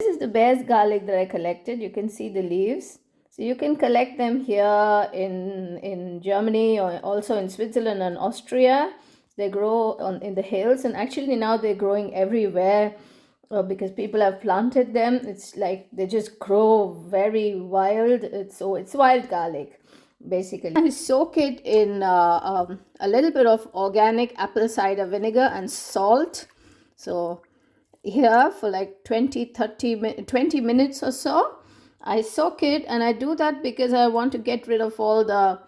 is the bear's garlic that I collected. You can see the leaves. So you can collect them here in Germany, or also in Switzerland and Austria. They grow in the hills, and actually now they're growing everywhere because people have planted them. It's like they just grow very wild. It's wild garlic, basically. I soak it in a little bit of organic apple cider vinegar and salt. So here for like 20 minutes or so, I soak it, and I do that because I want to get rid of all the,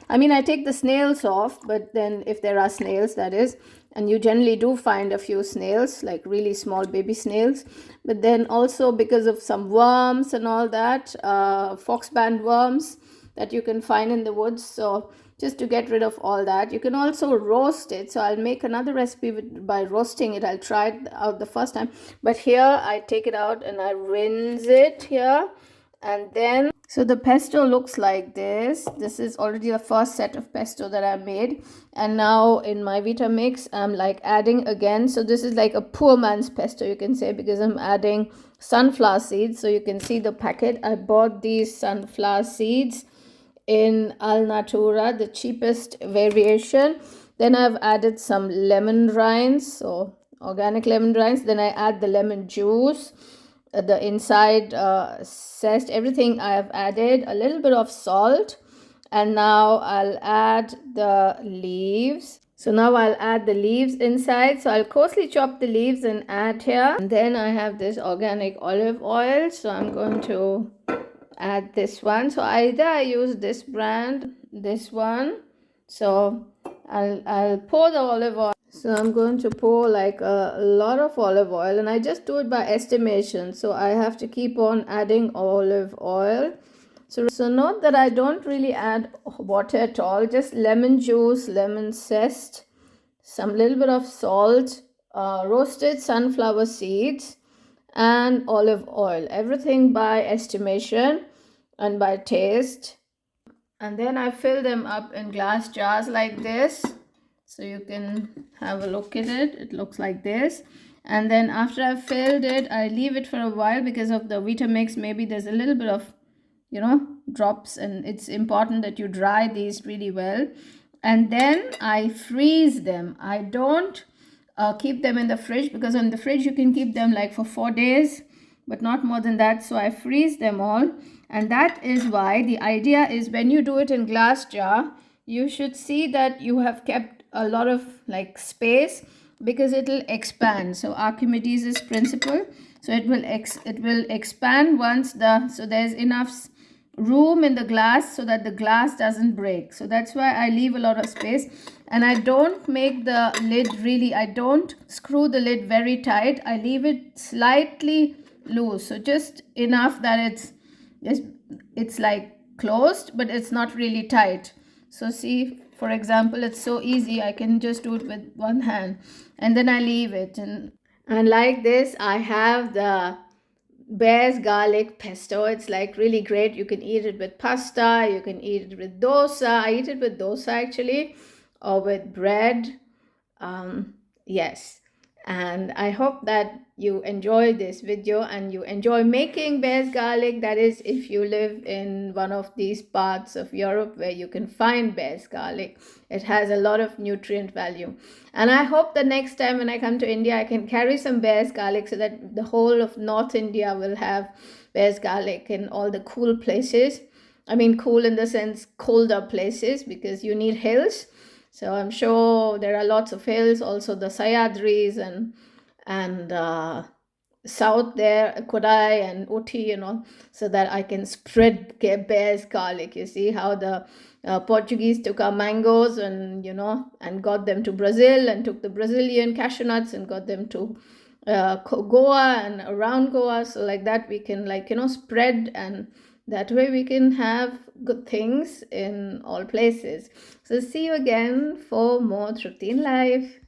I mean, I take the snails off, but then if there are snails, that is, and you generally do find a few snails, like really small baby snails, but then also because of some worms and all that, foxband worms that you can find in the woods. So just to get rid of all that, you can also roast it. So I'll make another recipe by roasting it. I'll try it out the first time, but here I take it out and I rinse it here, and then so the pesto looks like this. This is already the first set of pesto that I made, and now in my Vitamix I'm like adding again. So this is like a poor man's pesto, you can say, because I'm adding sunflower seeds. So you can see the packet. I bought these sunflower seeds in Alnatura, the cheapest variation. Then I've added some lemon rinds, so organic lemon rinds. Then I add the lemon juice, the inside zest, everything I have added, a little bit of salt, and now I'll add the leaves. So now I'll add the leaves inside. So I'll coarsely chop the leaves and add here. And then I have this organic olive oil, so I'm going to add this one. So either I use this brand, this one. So I'll pour the olive oil. So I'm going to pour like a lot of olive oil, and I just do it by estimation. So I have to keep on adding olive oil. So note that I don't really add water at all, just lemon juice, lemon zest, some little bit of salt, roasted sunflower seeds, and olive oil. Everything by estimation and by taste. And then I fill them up in glass jars like this. So you can have a look at it. It looks like this. And then after I've filled it, I leave it for a while because of the Vitamix. Maybe there's a little bit of, drops, and it's important that you dry these really well. And then I freeze them. I don't keep them in the fridge, because in the fridge you can keep them like for 4 days, but not more than that. So I freeze them all. And that is why the idea is, when you do it in glass jar, you should see that you have kept a lot of like space, because it will expand. So Archimedes' principle. So it will expand once so there's enough room in the glass so that the glass doesn't break. So that's why I leave a lot of space, and I don't make the lid I don't screw the lid very tight. I leave it slightly loose, so just enough that it's like closed, but it's not really tight. So see, for example, it's so easy. I can just do it with one hand, and then I leave it, and like this I have the bear's garlic pesto. It's like really great. You can eat it with pasta, you can eat it with dosa. I eat it with dosa actually, or with bread. Yes, and I hope that you enjoy this video and you enjoy making bear's garlic. That is, if you live in one of these parts of Europe where you can find bear's garlic. It has a lot of nutrient value, and I hope the next time when I come to India, I can carry some bear's garlic, so that the whole of North India will have bear's garlic in all the cool places. I mean, cool in the sense colder places, because you need hills. So I'm sure there are lots of hills, also the Sayadris and south there, Kodai and Uti, so that I can spread bear's garlic. You see how the Portuguese took our mangoes and got them to Brazil, and took the Brazilian cashew nuts and got them to Goa and around Goa. So like that we can spread, and that way we can have good things in all places. So see you again for more Trupti in Life.